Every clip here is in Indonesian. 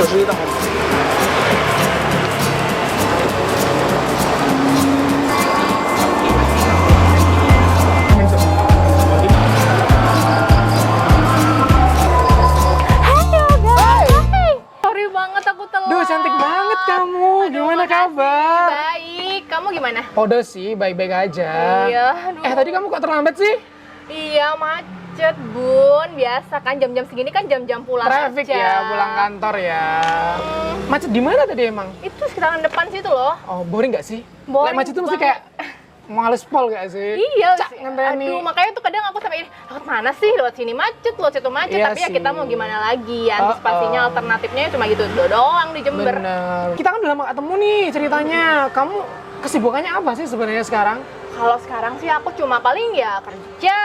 kesulitan. Sorry banget aku telat. Duh, cantik banget kamu. Gimana kabar? Baik, kamu gimana? Kode sih, baik-baik aja. Iya, aduh. Tadi kamu kok terlambat sih? Iya, macet bun. Biasa kan jam-jam segini kan jam-jam pulang Traffic aja. ya, pulang kantor ya. Macet di mana tadi emang? Itu sekitaran depan situ loh. Oh, boring nggak sih? Boring Macet itu mesti banget. kayak males pol gak sih? Iya, Cak, ngenteni. aduh makanya tuh kadang aku sampai lewat mana sih, lewat sini macet, lewat situ macet, Iya tapi ya sih. kita mau gimana lagi, antisipasinya alternatifnya cuma gitu doang di Jember. Bener. Kita kan udah lama ketemu nih ceritanya. Kamu kesibukannya apa sih sebenarnya sekarang? Kalau sekarang sih aku cuma paling ya kerja,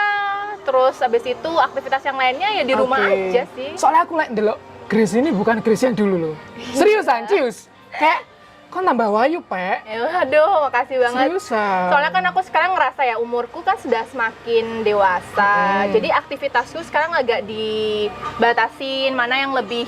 terus abis itu aktivitas yang lainnya ya di rumah Oke. aja sih. Soalnya aku liat delok Grace ini bukan Grace yang dulu loh. Seriusan, cius. Kayak kok nambah wayu, Pek. Ya, aduh, makasih banget. Seriusan. Soalnya kan aku sekarang ngerasa ya umurku kan sudah semakin dewasa. Jadi aktivitasku sekarang agak dibatasin, mana yang lebih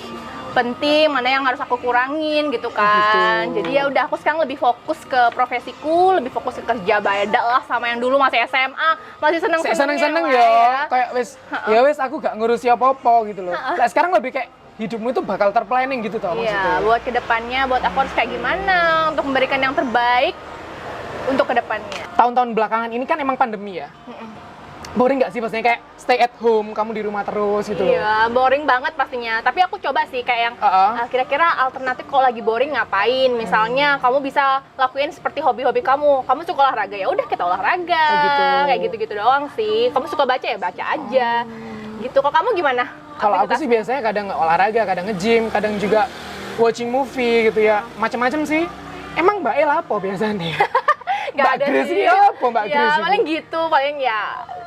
penting, mana yang harus aku kurangin gitu kan. gitu. Jadi ya udah aku sekarang lebih fokus ke profesiku, lebih fokus ke kerja beda lah sama yang dulu masih SMA, masih seneng-seneng lah ya. Kayak wes ya wes aku gak ngurusi apa-apa gitu loh. Nah, sekarang lebih kayak hidupmu itu bakal terplanning gitu toh Iya, maksudnya. buat kedepannya, buat aku harus kayak gimana untuk memberikan yang terbaik untuk kedepannya. Tahun-tahun belakangan ini kan emang pandemi ya. Boring nggak sih maksudnya kayak stay at home, kamu di rumah terus gitu loh. Iya, boring banget pastinya. Tapi aku coba sih kayak yang kira-kira alternatif kalau lagi boring ngapain. Misalnya kamu bisa lakuin seperti hobi-hobi kamu. Kamu suka olahraga, ya udah kita olahraga. gitu. Kayak gitu-gitu doang sih. Kamu suka baca ya baca aja. Gitu. Kalau kamu gimana? Kalau aku sih biasanya kadang olahraga, kadang nge-gym, kadang juga watching movie gitu ya. Macem-macem sih. Emang Mbak El apa biasanya? Mbak Grace ini apa Mbak ya, Grace? paling gitu, paling ya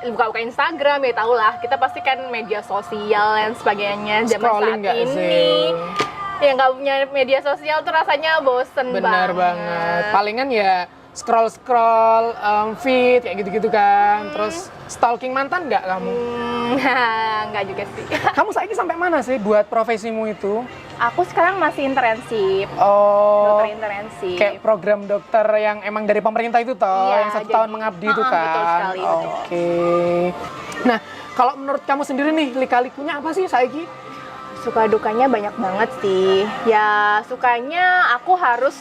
buka-buka Instagram ya tau lah. Kita pasti kan media sosial dan sebagainya zaman Scrolling saat nggak ini. sih? Yang nggak punya media sosial tuh rasanya bosen Bener banget. Palingan ya scroll feed kayak gitu-gitu kan. Terus stalking mantan nggak kamu? Nggak juga sih. Kamu saiki sampai mana sih buat profesimu itu? Aku sekarang masih internship, Oh, dokter internship. kayak program dokter yang emang dari pemerintah itu toh, Iya, yang 1 jadi- tahun mengabdi itu kan? betul sekali, betul. Oke. Nah, kalau menurut kamu sendiri nih, lika-likunya apa sih saiki? Suka dukanya banyak banget sih. Ya sukanya aku harus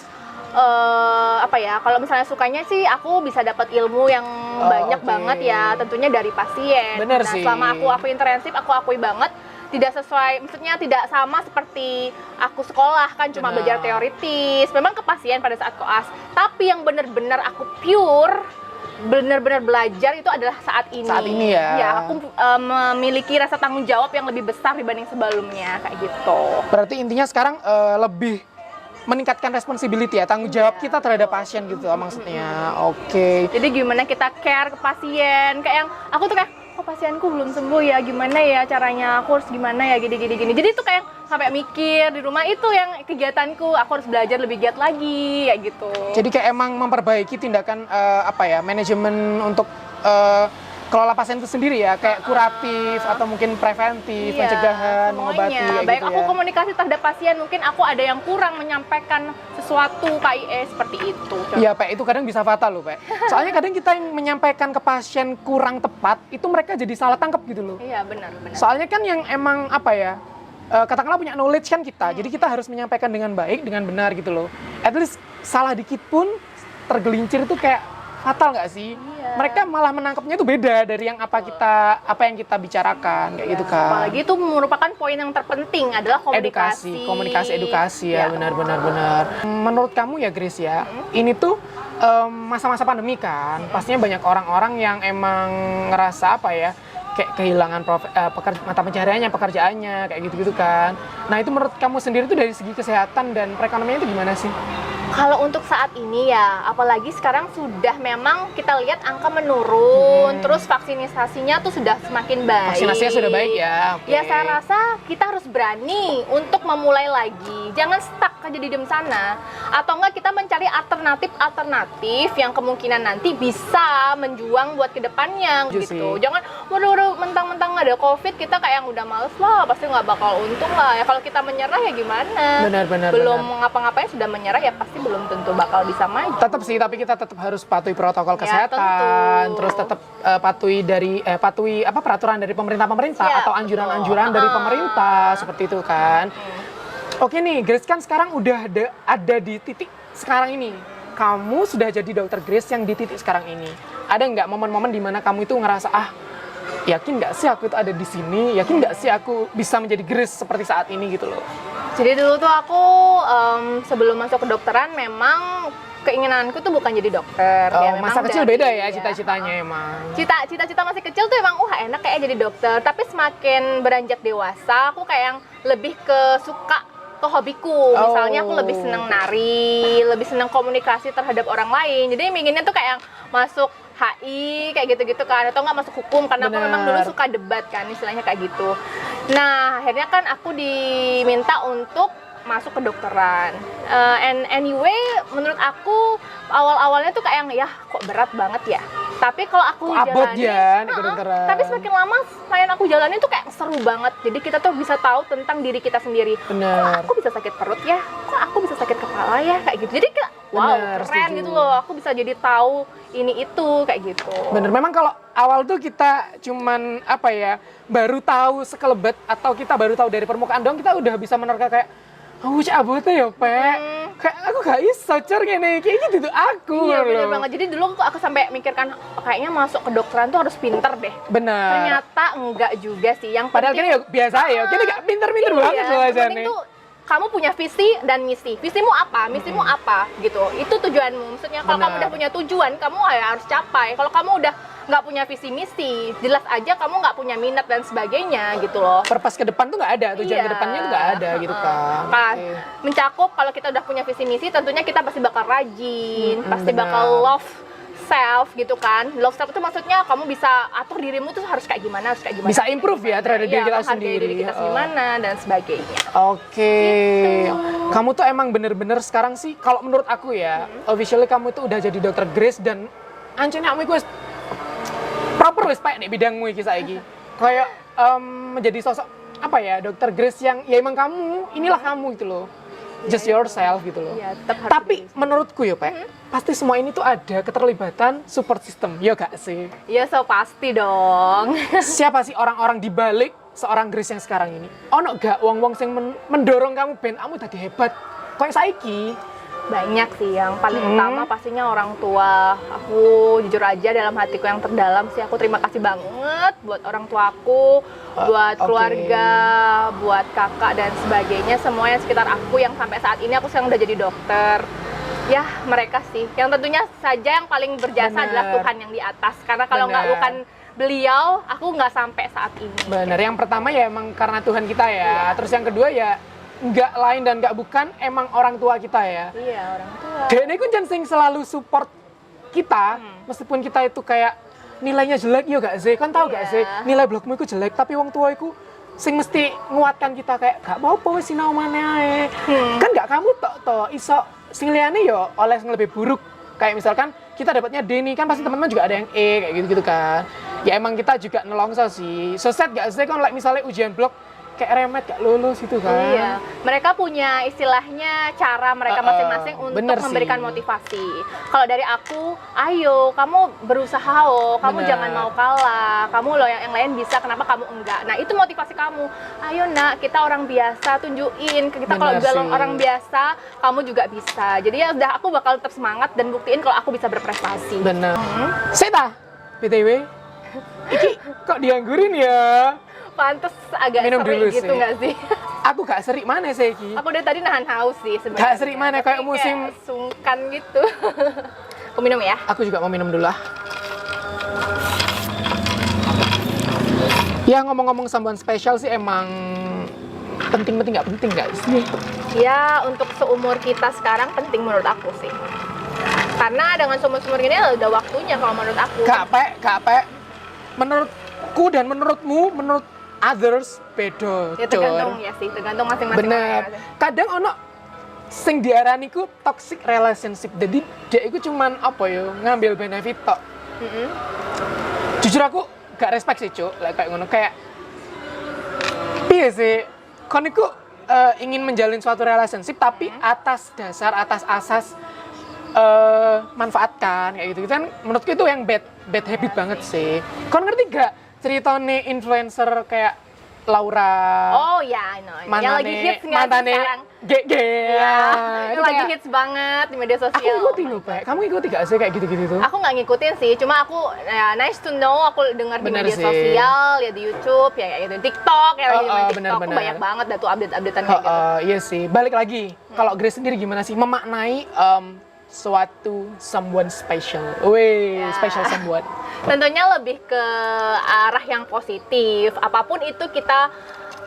apa ya? Kalau misalnya sukanya sih aku bisa dapat ilmu yang banyak oke. banget ya. Tentunya dari pasien. Bener nah, sih. selama aku internship, aku akui banget tidak sesuai, maksudnya tidak sama seperti aku sekolah kan cuma Benar. belajar teoritis. Memang ke pasien pada saat koas. Tapi yang benar-benar aku pure benar-benar belajar itu adalah saat ini. Saat ini ya. Ya, aku memiliki rasa tanggung jawab yang lebih besar dibanding sebelumnya kayak gitu. Berarti intinya sekarang lebih meningkatkan responsibility ya, tanggung jawab kita terhadap pasien gitu maksudnya. Oke. Jadi gimana kita care ke pasien, kayak yang aku tuh kayak kok pasienku belum sembuh ya, gimana ya caranya, aku harus gimana ya, gini. Jadi tuh kayak sampai mikir di rumah itu yang kegiatanku, aku harus belajar lebih giat lagi kayak gitu. Jadi kayak emang memperbaiki tindakan manajemen untuk kelola pasien itu sendiri ya, kayak kuratif atau mungkin preventif, Iya, pencegahan, semuanya. mengobati kayak Baik gitu aku ya. komunikasi terhadap pasien, mungkin aku ada yang kurang menyampaikan sesuatu KIE seperti itu. Iya, Pak, itu kadang bisa fatal loh, Pak. Soalnya kadang kita yang menyampaikan ke pasien kurang tepat, itu mereka jadi salah tangkap gitu loh. Iya benar. Soalnya kan yang emang katakanlah punya knowledge kan kita, jadi kita harus menyampaikan dengan baik, dengan benar gitu loh. At least salah dikit pun tergelincir itu kayak fatal nggak sih? Iya. Mereka malah menangkapnya itu beda dari yang apa yang kita bicarakan kayak gitu kan. Apalagi itu merupakan poin yang terpenting adalah komunikasi. Komunikasi edukasi ya, benar. Menurut kamu ya Grace ya, ini tuh masa-masa pandemi kan, pastinya banyak orang-orang yang emang ngerasa kayak kehilangan mata pencahariannya, pekerjaannya, kayak gitu-gitu kan. Nah itu menurut kamu sendiri tuh dari segi kesehatan dan perekonomian itu gimana sih? Kalau untuk saat ini ya, apalagi sekarang sudah memang kita lihat angka menurun, terus vaksinasinya tuh sudah semakin baik. Vaksinasinya sudah baik ya. Oke. Ya saya rasa kita harus berani untuk memulai lagi. Jangan stuck aja di sana. Atau enggak kita mencari alternatif yang kemungkinan nanti bisa menjuang buat kedepannya Setuju gitu. sih. Jangan waduh mentang-mentang ada COVID kita kayak yang udah males lah, pasti nggak bakal untung lah. Ya kalau kita menyerah ya gimana? Benar. Belum ngapa-ngapain sudah menyerah ya pasti belum tentu bakal bisa maju. Tetap sih, tapi kita tetap harus patuhi protokol Ya, kesehatan, tentu. terus tetap patuhi apa peraturan dari pemerintah Ya, atau anjuran-anjuran dari pemerintah seperti itu kan. Oke nih, Grace kan sekarang udah ada di titik sekarang ini. Kamu sudah jadi dokter Grace yang di titik sekarang ini. Ada nggak momen-momen dimana kamu itu ngerasa yakin nggak sih aku itu ada di sini? Yakin nggak sih aku bisa menjadi Grace seperti saat ini gitu loh? Jadi dulu tuh aku sebelum masuk kedokteran memang keinginanku tuh bukan jadi dokter. Ya, memang Masa kecil dari- beda ya cita-citanya emang. Cita-cita masih kecil tuh emang enak kayak jadi dokter. Tapi semakin beranjak dewasa, aku kayak yang lebih suka ke hobiku. Misalnya aku lebih seneng nari, lebih seneng komunikasi terhadap orang lain. Jadi inginnya tuh kayak yang masuk HI kayak gitu-gitu kan, atau nggak masuk hukum karena aku memang dulu suka debat kan, istilahnya kayak gitu. Nah akhirnya kan aku diminta untuk masuk kedokteran. And anyway, menurut aku awal-awalnya tuh kayak yang ya kok berat banget ya. Tapi kalau aku Abot jalani, ya nih kedokteran. tapi semakin lama selain aku jalani tuh kayak seru banget. Jadi kita tuh bisa tahu tentang diri kita sendiri. Bener. Kok aku bisa sakit perut ya? Kok aku bisa sakit kepala ya? Kayak gitu. Jadi kayak wow, Bener, keren setuju. gitu loh. Aku bisa jadi tahu ini itu kayak gitu. Bener, memang kalau awal tuh kita cuman baru tahu sekelebat atau kita baru tahu dari permukaan doang, kita udah bisa menerka kayak cak abotnya ya, Pe. Kayak aku gak iso cer ngene, kayak gitu tuh aku. Iya bener loh. banget. Jadi dulu aku sampai mikirkan kayaknya masuk kedokteran tuh harus pinter deh. Bener. Ternyata enggak juga sih. Yang Padahal penting, kini ya biasa ya, kini gak pinter-pinter banget iya, loh yang aja penting nih. tuh kamu punya visi dan misi. Visimu apa? Misimu apa? Gitu. Itu tujuanmu. Maksudnya kalau kamu Benar. udah punya tujuan, kamu ya harus capai. Kalau kamu udah nggak punya visi misi, jelas aja kamu nggak punya minat dan sebagainya gitu loh. Purpose ke depan tuh nggak ada, tujuan Iya. ke depannya tuh nggak ada gitu kan. Pas Oke. mencakup kalau kita udah punya visi misi, tentunya kita pasti bakal rajin, pasti benar. bakal love self gitu kan. Love self itu maksudnya kamu bisa atur dirimu tuh harus kayak gimana, Bisa improve ya terhadap diri kita menghargai sendiri. diri kita Oh. gimana dan sebagainya. Oke, kamu tuh emang bener-bener sekarang sih, kalau menurut aku ya, officially kamu tuh udah jadi dokter Grace dan ancen kamu itu proper wis Pak nih bidangmu iki saiki. Kayak menjadi sosok dokter Grace yang ya emang kamu, inilah kamu gitu loh. Just yourself gitu loh. Iya, tetap harus Tapi diri menurutku ya, Pak, pasti semua ini tuh ada keterlibatan support system, ya gak sih? Iya, so pasti dong. Siapa sih orang-orang di balik seorang Grace yang sekarang ini? Ono gak wong-wong yang mendorong kamu ben kamu tadi hebat? Kayak saiki. Banyak sih, yang paling utama pastinya orang tua. Aku jujur aja dalam hatiku yang terdalam sih, aku terima kasih banget buat orang tuaku, buat oke. keluarga, buat kakak dan sebagainya, semua yang sekitar aku yang sampai saat ini aku sekarang udah jadi dokter. Ya mereka sih, yang tentunya saja yang paling berjasa Bener. adalah Tuhan yang di atas. Karena kalau nggak Bener. bukan beliau, aku nggak sampai saat ini. Benar, yang pertama ya emang karena Tuhan kita ya. Terus yang kedua ya nggak lain dan nggak bukan emang orang tua kita ya. Iya, orang tua. Dene ku jan sing selalu support kita, meskipun kita itu kayak nilainya jelek yo gak sih? Kan tahu gak sih? Iya. Nilai blogmu itu jelek, tapi wong tua iku sing mesti nguatkan kita kayak gak apa-apa wis sinau maneh ae. Kan gak kamu tok iso sing liyane yo oleh sing lebih buruk. Kayak misalkan kita dapatnya D nih, kan pasti teman-teman juga ada yang E kayak gitu-gitu kan. Ya emang kita juga nelongso sih. So sad gak sih kan like misalnya ujian blog kayak remet gak lulus itu kan. Iya, mereka punya istilahnya cara mereka masing-masing untuk bener memberikan sih. motivasi. Kalau dari aku, ayo kamu berusaha loh, kamu Bener. jangan mau kalah, kamu loh yang lain bisa, kenapa kamu enggak? Nah itu motivasi kamu. Ayo nak, kita orang biasa, tunjukin ke kita kalau Bener bilang sih. orang biasa, kamu juga bisa. Jadi ya udah aku bakal tetap semangat dan buktiin kalau aku bisa berprestasi. Bener. Seta, BTW, iki kok dianggurin ya? Pantes agak Minum seri dulu gitu sih. nggak sih? Aku gak serik mana sih iki? Aku dari tadi nahan haus sih sebenarnya. Gak serik mana, kayak Tapi musim- sungkan gitu. Aku minum ya. Aku juga mau minum dulu lah. Ya ngomong-ngomong someone special sih emang penting-penting nggak penting guys? Ya untuk seumur kita sekarang penting menurut aku sih. Karena dengan seumur-seumur ini udah waktunya kalau menurut aku. Kak Pe, menurutku dan menurutmu, menurut others beda. Ya tergantung ya sih, tergantung masing-masing. Bener. Kadang ono sing diarani ku toxic relationship. Jadi dia itu cuman apa ya, ngambil benefit tok. Jujur aku gak respect sih, Cuk. Kayak ngono kayak piye sih? Kon iku ingin menjalin suatu relationship tapi atas dasar atas asas manfaatkan kayak gitu kan menurutku itu yang bad habit banget sih. Kon ngerti gak ceritanya influencer kayak Laura? Oh ya, yang lagi hits nggak sih sekarang? GG. Ya, itu lagi hits banget di media sosial. Aku ngikutin loh, Pak. Kamu ngikutin gak sih kayak gitu-gitu tuh? Aku nggak ngikutin sih, cuma aku ya, nice to know, aku dengar di Bener media sih. sosial, ya di YouTube, ya kayak gitu, TikTok, ya lagi main TikTok, bener-bener. aku banyak banget dah tuh update-updatean kayak gitu. Iya sih. Balik lagi. Kalau Grace sendiri gimana sih memaknai suatu someone special? Wih, Ya. special someone. Tentunya lebih ke arah yang positif. Apapun itu kita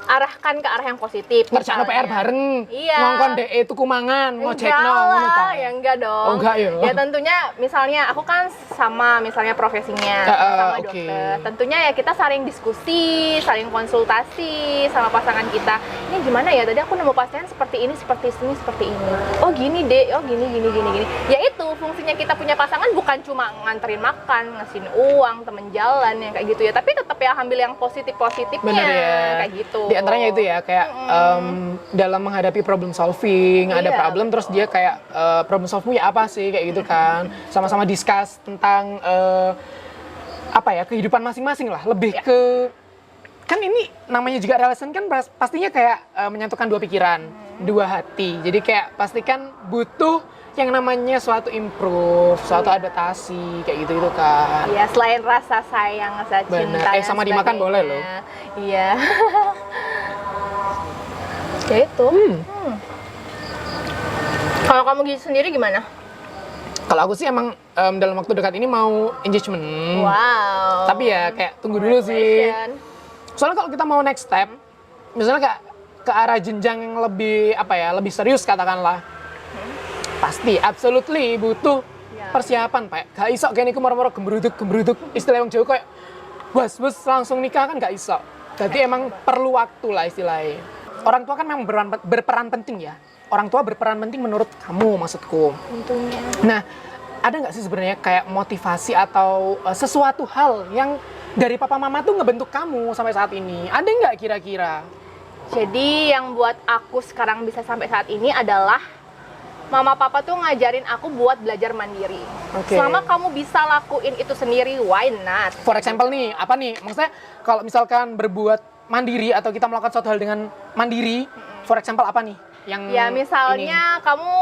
arahkan ke arah yang positif. Ngerjain PR Misalnya. bareng. Iya. Ngongkon DE tuku mangan, Enggak ngojekno ngono ta. lah, ya enggak dong. Oh, enggak ya? Ya tentunya misalnya aku kan sama misalnya profesinya sama oke. dokter. Tentunya ya kita saling diskusi, saling konsultasi sama pasangan kita. Ini gimana ya? Tadi aku nemu pasien seperti ini, seperti ini, seperti ini. Oh gini deh, oh gini. Ya itu fungsinya kita punya pasangan bukan cuma nganterin makan, ngasihin uang, temen jalan yang kayak gitu ya. Tapi tetap ya ambil yang positifnya Bener ya. kayak gitu. Di antaranya itu ya kayak dalam menghadapi problem solving, ada Iya, problem terus dia kayak problem solve-mu ya apa sih kayak gitu kan. Sama-sama discuss tentang apa ya, kehidupan masing-masing lah, lebih ke kan ini namanya juga relation kan pastinya kayak menyatukan dua pikiran, dua hati. Jadi kayak pastikan butuh yang namanya suatu improve, suatu adaptasi kayak gitu kan. Iya, selain rasa sayang, rasa Bener. cinta dan Sama dimakan boleh loh. Iya. Ya itu. Kalau kamu sendiri gimana? Kalau aku sih emang dalam waktu dekat ini mau engagement. Wow. Tapi ya kayak tunggu dulu sih. Congratulations. Soalnya kalau kita mau next step, misalnya kayak ke arah jenjang yang lebih apa ya, lebih serius katakanlah. Pasti absolutely butuh Ya. persiapan, Pak. Gak iso kayak niku moro-moro gembruduk istilah wong Jawa kayak wes langsung nikah kan gak iso. Jadi emang perlu waktu lah istilahnya. Orang tua kan memang berperan penting ya. Orang tua berperan penting menurut kamu maksudku. Tentunya. Nah, ada nggak sih sebenarnya kayak motivasi atau sesuatu hal yang dari papa mama tuh ngebentuk kamu sampai saat ini? Ada nggak kira-kira? Jadi yang buat aku sekarang bisa sampai saat ini adalah mama papa tuh ngajarin aku buat belajar mandiri. Oke. Selama kamu bisa lakuin itu sendiri, why not? For example nih, apa nih? Maksudnya kalau misalkan berbuat mandiri atau kita melakukan suatu hal dengan mandiri, for example apa nih? Yang Ya misalnya kamu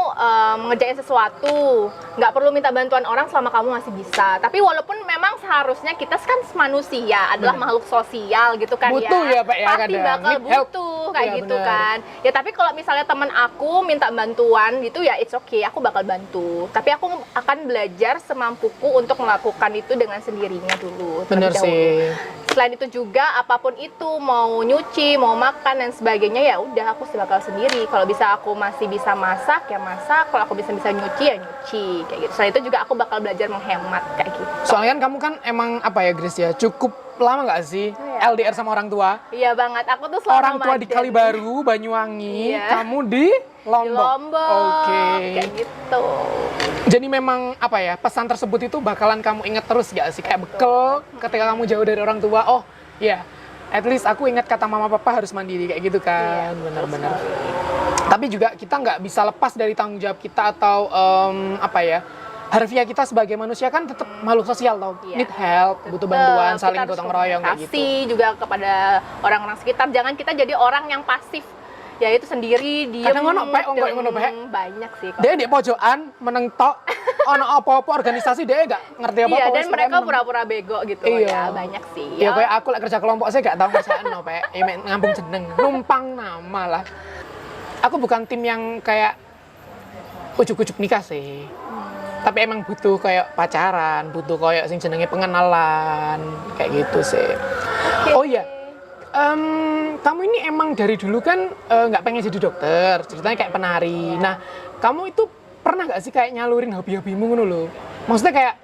ngerjain sesuatu, nggak perlu minta bantuan orang selama kamu masih bisa. Tapi walaupun memang seharusnya kita kan manusia adalah makhluk sosial gitu kan, Butuh ya, Pak, ya, pasti kadang. bakal Need help. butuh kayak Iya, gitu benar. kan. Ya tapi kalau misalnya teman aku minta bantuan gitu ya it's okay, aku bakal bantu. Tapi aku akan belajar semampuku untuk melakukan itu dengan sendirinya dulu. Bener terlebih dahulu. sih. Selain itu juga apapun itu, mau nyuci, mau makan dan sebagainya ya udah aku bakal sendiri. Kalau bisa aku masih bisa masak ya masak, kalau aku bisa nyuci ya nyuci kayak gitu. Selain itu juga aku bakal belajar menghemat kayak gitu. Soalnya kan kamu kan emang apa ya Grace ya, cukup lama nggak sih Iya. LDR sama orang tua? Iya banget, aku tuh selalu Orang tua di remaja Kalibaru, Banyuwangi, Iya. kamu di di Lombok. Lombok Oke. kayak gitu. Jadi memang apa ya, pesan tersebut itu bakalan kamu ingat terus gak sih? Kayak bekal ketika kamu jauh dari orang tua. Oh ya, at least aku ingat kata mama papa harus mandiri kayak gitu kan. Iya, Benar-benar. Tapi juga kita nggak bisa lepas dari tanggung jawab kita atau apa ya, harfiah kita sebagai manusia kan tetap makhluk sosial tau. Iya. Need help, butuh bantuan, Kita saling harus gotong royong kayak gitu. komunikasi juga kepada orang-orang sekitar. Jangan kita jadi orang yang pasif. Ya itu sendiri, diem. Kadang ngono, Pak, ongko ngono, Pak. Banyak sih. kok. Dia di pojokan meneng tok, ono apa-apa organisasi dia gak ngerti apa-apa. Iya, dan wes mereka pokoknya pura-pura bego gitu Iya. ya, banyak sih. ya kayak aku lek kerja kelompok saya gak tahu ngerjain no, Pak. Ya mek ngambung jeneng, numpang nama lah. Aku bukan tim yang kayak ujuk-ujuk nikah sih. Tapi emang butuh kayak pacaran, butuh kayak sing jenenge pengenalan, kayak gitu sih. Oke. Oh iya, kamu ini emang dari dulu kan nggak pengen jadi dokter, ceritanya kayak penari. Nah, kamu itu pernah nggak sih kayak nyalurin hobi-hobimu ngono lho? Maksudnya kayak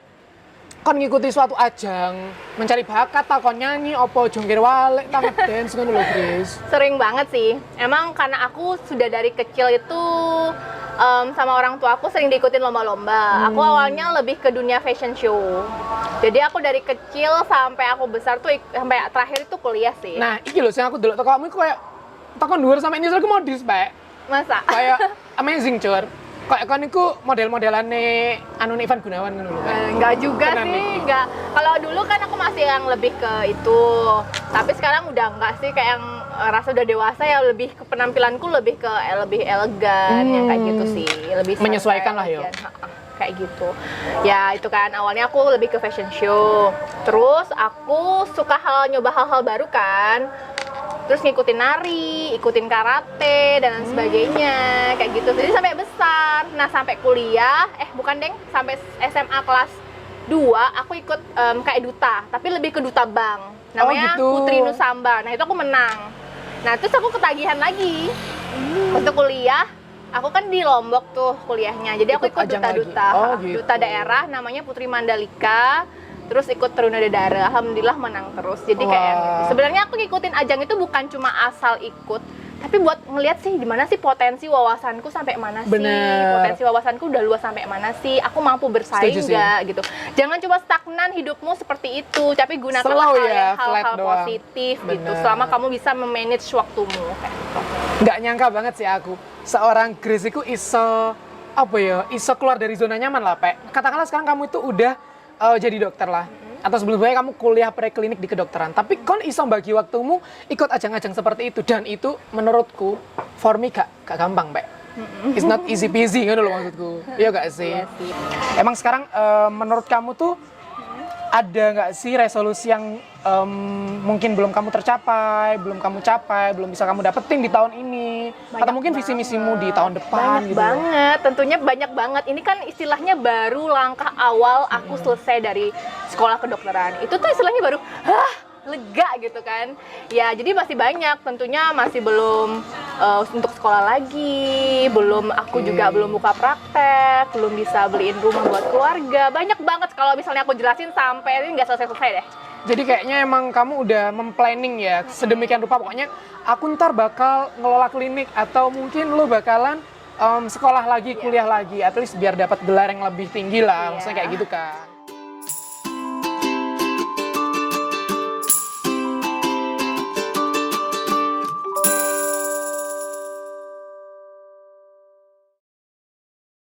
kon ngikuti suatu ajang, mencari bakat, tak kon nyanyi, opo jongkir walik, tak dance ngono lho, Grace. Sering banget sih. Emang karena aku sudah dari kecil itu sama orang tua aku sering diikutin lomba-lomba. Aku awalnya lebih ke dunia fashion show. Jadi aku dari kecil sampai aku besar tuh sampai terakhir itu kuliah sih. Nah, iki lho sing aku delok teko kamu iku kayak takon dhuwur sampe ini aku modis, Pak. Masa? Kayak amazing, Cur. Kayak kon iku model-modelane anu Ivan Gunawan ngono lho, Pak. Enggak juga Tenan sih, iki. enggak. Kalau dulu kan aku masih yang lebih ke itu. Tapi sekarang udah enggak sih, kayak yang rasa udah dewasa ya, lebih ke penampilanku lebih ke lebih elegan yang kayak gitu sih, lebih santai, Menyesuaikan lah, yo. elegan. Kayak gitu. Ya itu kan awalnya aku lebih ke fashion show. Terus aku suka nyoba hal-hal baru kan. Terus ngikutin nari, ikutin karate dan lain sebagainya, kayak gitu. Jadi sampai besar. Nah, sampai kuliah, bukan deng, sampai SMA kelas 2 aku ikut kayak duta, tapi lebih ke duta bank. Namanya gitu. Putri Nusamba. Nah, itu aku menang. Nah, terus aku ketagihan lagi. Untuk kuliah, aku kan di Lombok tuh kuliahnya. Jadi aku Ikut ikut ajang duta-duta. lagi. Oh, gitu. Duta daerah namanya Putri Mandalika. Terus ikut Teruna Dedara, alhamdulillah menang terus. Jadi kayak yang gitu. Wah. Sebenarnya aku ngikutin ajang itu bukan cuma asal ikut, tapi buat ngeliat sih di mana sih potensi wawasanku sampai mana sih. Bener. Potensi wawasanku udah luas sampai mana sih. Aku mampu bersaing Setuju sih. nggak gitu. Jangan coba stagnan hidupmu seperti itu, tapi gunakanlah Slow ya, flat hal-hal doang. positif gitu. Bener. Selama kamu bisa memanage waktumu kayak gitu. Nggak nyangka banget sih aku seorang Grace iku iso apa ya, iso keluar dari zona nyaman lah, Pak. Katakanlah sekarang kamu itu udah jadi dokter lah, atau sebelumnya kamu kuliah preklinik di kedokteran, tapi kon iso bagi waktumu ikut ajang-ajang seperti itu, dan itu menurutku for me gak gampang, Pak. It's not easy peasy ngono loh maksudku. Iya gak sih? Iya sih. Emang sekarang menurut kamu tuh ada nggak sih resolusi yang mungkin belum kamu tercapai, belum kamu capai, belum bisa kamu dapetin di tahun ini, atau Banyak mungkin visi misimu di tahun depan Banyak gitu? banget, tentunya banyak banget. Ini kan istilahnya baru langkah awal aku selesai dari sekolah kedokteran. Itu tuh istilahnya baru, lega gitu kan. Ya jadi masih banyak, tentunya masih belum untuk sekolah lagi, aku juga belum buka praktek, belum bisa beliin rumah buat keluarga. Banyak banget kalau misalnya aku jelasin sampai ini nggak selesai-selesai deh. Jadi kayaknya emang kamu udah memplanning ya sedemikian rupa, pokoknya aku ntar bakal ngelola klinik, atau mungkin lo bakalan sekolah lagi, kuliah lagi, at least biar dapat gelar yang lebih tinggi lah, Iya. maksudnya kayak gitu kan.